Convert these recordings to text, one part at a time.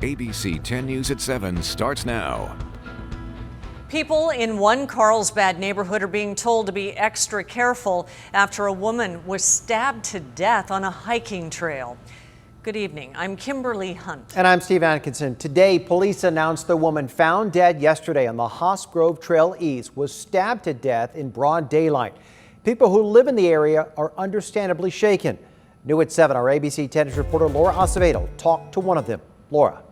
ABC 10 News at 7 starts now. People in one Carlsbad neighborhood are being told to be extra careful after a woman was stabbed to death on a hiking trail. Good evening. I'm Kimberly Hunt. And I'm Steve Atkinson. Today, police announced the woman found dead yesterday on the Haas Grove Trail East was stabbed to death in broad daylight. People who live in the area are understandably shaken. New at 7, our ABC 10 News reporter Laura Acevedo talked to one of them. Laura.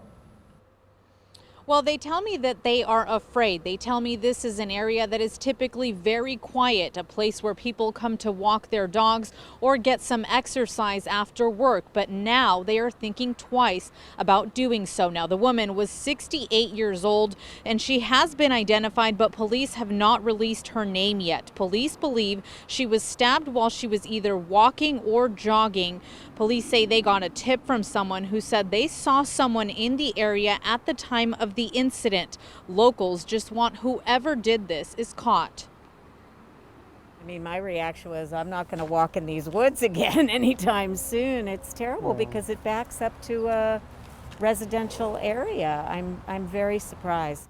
Well, they tell me that they are afraid. They tell me this is an area that is typically very quiet, a place where people come to walk their dogs or get some exercise after work. But now they are thinking twice about doing so. Now, the woman was 68 years old and she has been identified, but police have not released her name yet. Police believe she was stabbed while she was either walking or jogging. Police say they got a tip from someone who said they saw someone in the area at the time of the incident. Locals just want whoever did this is caught. I mean, my reaction was, I'm not going to walk in these woods again anytime soon. It's terrible because it backs up to a residential area. I'm very surprised.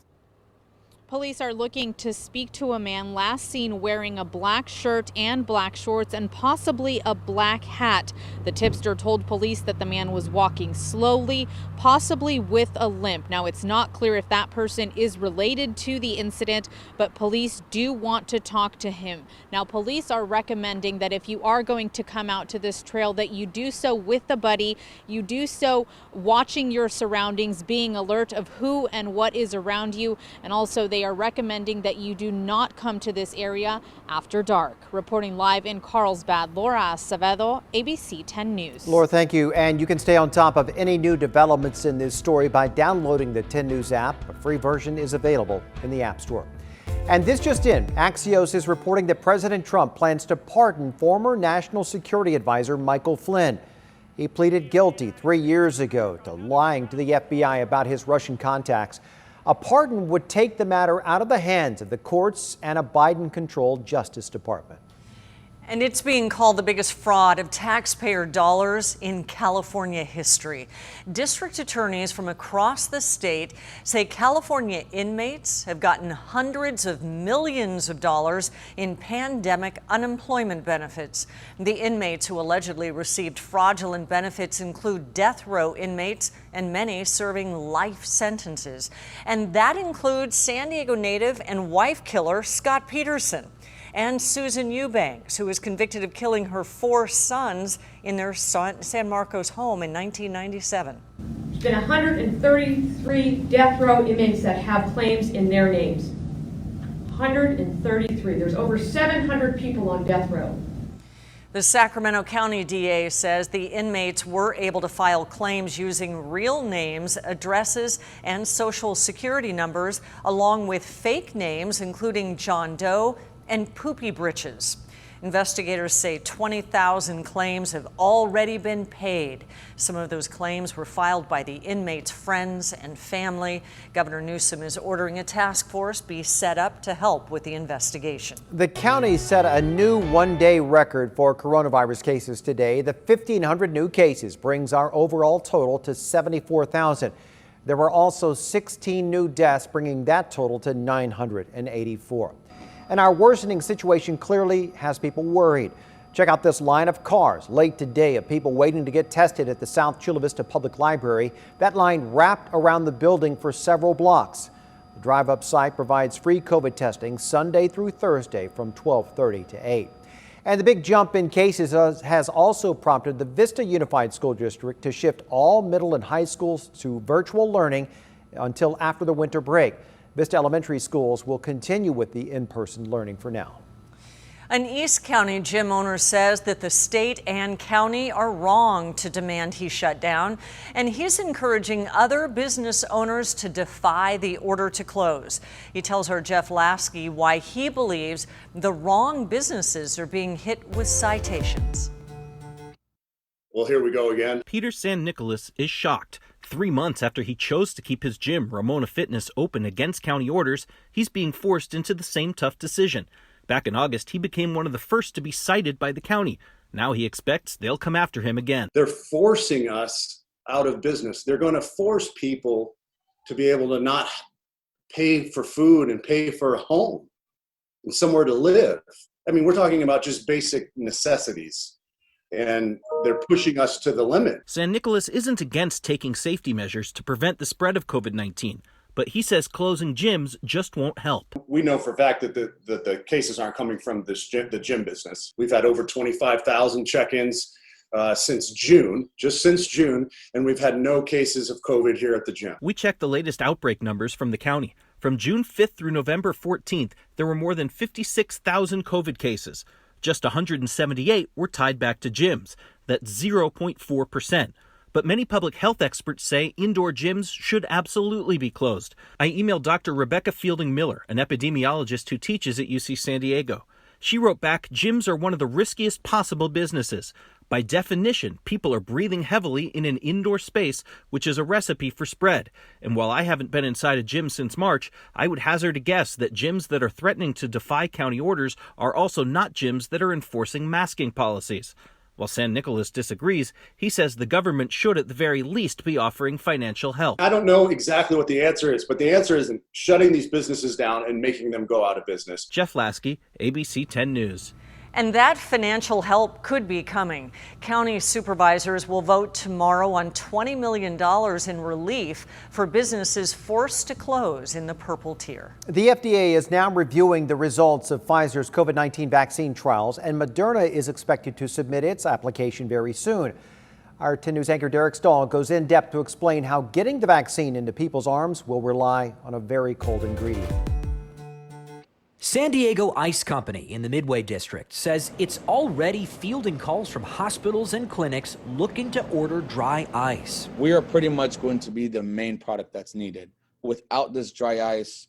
Police are looking to speak to a man last seen wearing a black shirt and black shorts and possibly a black hat. The tipster told police that the man was walking slowly, possibly with a limp. Now, it's not clear if that person is related to the incident, but police do want to talk to him. Now, police are recommending that if you are going to come out to this trail, that you do so with a buddy. You do so watching your surroundings, being alert of who and what is around you, and also they are recommending that you do not come to this area after dark. Reporting live in Carlsbad, Laura Acevedo, ABC 10 News. Laura, thank you. And you can stay on top of any new developments in this story by downloading the 10 News app. A free version is available in the App Store. And this just in, Axios is reporting that President Trump plans to pardon former National Security Advisor Michael Flynn. He pleaded guilty 3 years ago to lying to the FBI about his Russian contacts. A pardon would take the matter out of the hands of the courts and a Biden-controlled Justice Department. And it's being called the biggest fraud of taxpayer dollars in California history. District attorneys from across the state say California inmates have gotten hundreds of millions of dollars in pandemic unemployment benefits. The inmates who allegedly received fraudulent benefits include death row inmates and many serving life sentences. And that includes San Diego native and wife killer Scott Peterson, and Susan Eubanks, who was convicted of killing her 4 sons in their San Marcos home in 1997. There's been 133 death row inmates that have claims in their names. 133. There's over 700 people on death row. The Sacramento County DA says the inmates were able to file claims using real names, addresses, and social security numbers, along with fake names, including John Doe and Poopy Britches. Investigators say 20,000 claims have already been paid. Some of those claims were filed by the inmates' friends and family. Governor Newsom is ordering a task force be set up to help with the investigation. The county set a new one-day record for coronavirus cases today. The 1,500 new cases brings our overall total to 74,000. There were also 16 new deaths, bringing that total to 984. And our worsening situation clearly has people worried. Check out this line of cars late today of people waiting to get tested at the South Chula Vista Public Library. That line wrapped around the building for several blocks. The drive-up site provides free COVID testing Sunday through Thursday from 12:30 to 8. And the big jump in cases has also prompted the Vista Unified School District to shift all middle and high schools to virtual learning until after the winter break. Vista Elementary schools will continue with the in-person learning for now. An East County gym owner says that the state and county are wrong to demand he shut down, and he's encouraging other business owners to defy the order to close. He tells our Jeff Lasky why he believes the wrong businesses are being hit with citations. Well, here we go again. Peter San Nicolas is shocked. 3 months after he chose to keep his gym, Ramona Fitness, open against county orders, he's being forced into the same tough decision. Back in August, he became one of the first to be cited by the county. Now he expects they'll come after him again. They're forcing us out of business. They're going to force people to be able to not pay for food and pay for a home and somewhere to live. I mean, we're talking about just basic necessities, and they're pushing us to the limit. San Nicolas isn't against taking safety measures to prevent the spread of COVID-19, but he says closing gyms just won't help. We know for a fact that the cases aren't coming from the gym business. We've had over 25,000 check-ins since June, and we've had no cases of COVID here at the gym. We checked the latest outbreak numbers from the county. From June 5th through November 14th, there were more than 56,000 COVID cases. Just 178 were tied back to gyms. That's 0.4%. But many public health experts say indoor gyms should absolutely be closed. I emailed Dr. Rebecca Fielding Miller, an epidemiologist who teaches at UC San Diego. She wrote back, gyms are one of the riskiest possible businesses. By definition, people are breathing heavily in an indoor space, which is a recipe for spread. And while I haven't been inside a gym since March, I would hazard a guess that gyms that are threatening to defy county orders are also not gyms that are enforcing masking policies. While San Nicolas disagrees, he says the government should at the very least be offering financial help. I don't know exactly what the answer is, but the answer is shutting these businesses down and making them go out of business. Jeff Lasky, ABC 10 News. And that financial help could be coming. County supervisors will vote tomorrow on $20 million in relief for businesses forced to close in the purple tier. The FDA is now reviewing the results of Pfizer's COVID-19 vaccine trials, and Moderna is expected to submit its application very soon. Our 10 News anchor Derek Stahl goes in depth to explain how getting the vaccine into people's arms will rely on a very cold ingredient. San Diego Ice Company in the Midway District says it's already fielding calls from hospitals and clinics looking to order dry ice. We are pretty much going to be the main product that's needed. Without this dry ice,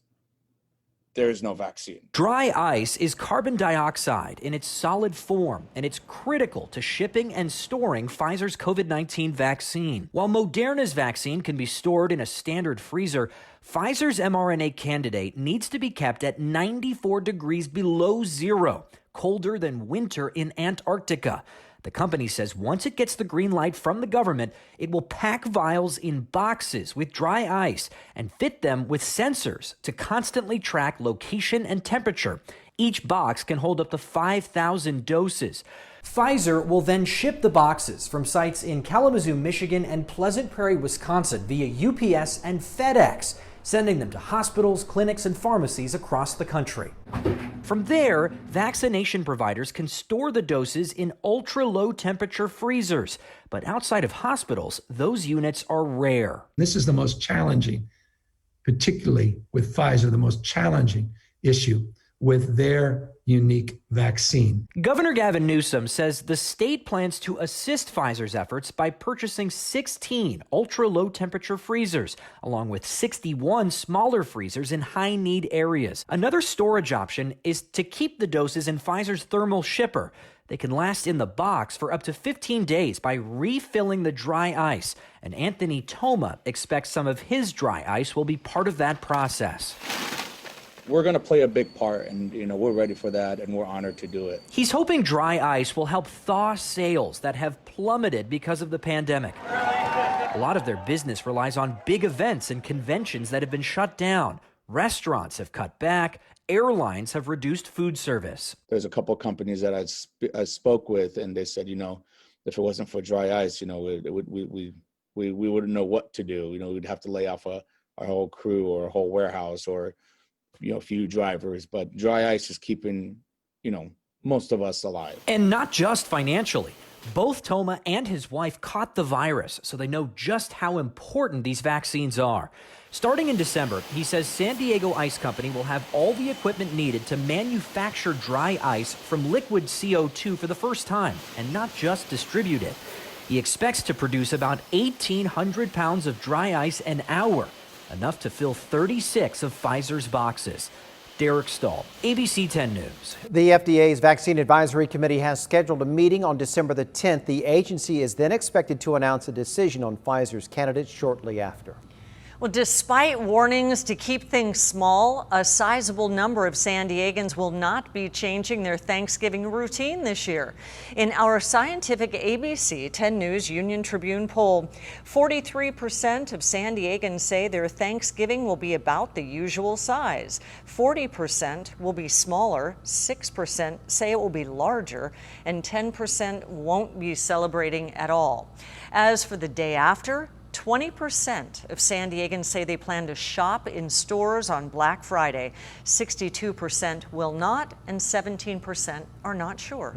there is no vaccine. Dry ice is carbon dioxide in its solid form, and it's critical to shipping and storing Pfizer's COVID-19 vaccine. While Moderna's vaccine can be stored in a standard freezer, Pfizer's mRNA candidate needs to be kept at 94 degrees below zero, colder than winter in Antarctica. The company says once it gets the green light from the government, it will pack vials in boxes with dry ice and fit them with sensors to constantly track location and temperature. Each box can hold up to 5,000 doses. Pfizer will then ship the boxes from sites in Kalamazoo, Michigan and Pleasant Prairie, Wisconsin via UPS and FedEx, sending them to hospitals, clinics, and pharmacies across the country. From there, vaccination providers can store the doses in ultra-low temperature freezers. But outside of hospitals, those units are rare. This is the most challenging, particularly with Pfizer, the most challenging issue with their unique vaccine. Governor Gavin Newsom says the state plans to assist Pfizer's efforts by purchasing 16 ultra-low temperature freezers, along with 61 smaller freezers in high-need areas. Another storage option is to keep the doses in Pfizer's thermal shipper. They can last in the box for up to 15 days by refilling the dry ice. And Anthony Toma expects some of his dry ice will be part of that process. We're going to play a big part, and we're ready for that, and we're honored to do it. He's hoping dry ice will help thaw sales that have plummeted because of the pandemic. A lot of their business relies on big events and conventions that have been shut down. Restaurants have cut back. Airlines have reduced food service. There's a couple of companies that I spoke with, and they said, if it wasn't for dry ice, we wouldn't know what to do. We'd have to lay off our whole crew or a whole warehouse or a few drivers, but dry ice is keeping, most of us alive. And not just financially. Both Toma and his wife caught the virus, so they know just how important these vaccines are. Starting in December, he says San Diego Ice Company will have all the equipment needed to manufacture dry ice from liquid CO2 for the first time, and not just distribute it. He expects to produce about 1,800 pounds of dry ice an hour, enough to fill 36 of Pfizer's boxes. Derek Stahl, ABC 10 News. The FDA's Vaccine Advisory Committee has scheduled a meeting on December the 10th. The agency is then expected to announce a decision on Pfizer's candidates shortly after. Well, despite warnings to keep things small, a sizable number of San Diegans will not be changing their Thanksgiving routine this year. In our scientific ABC 10 News Union Tribune poll, 43% of San Diegans say their Thanksgiving will be about the usual size. 40% will be smaller, 6% say it will be larger, and 10% won't be celebrating at all. As for the day after, 20% of San Diegans say they plan to shop in stores on Black Friday. 62% will not, and 17% are not sure.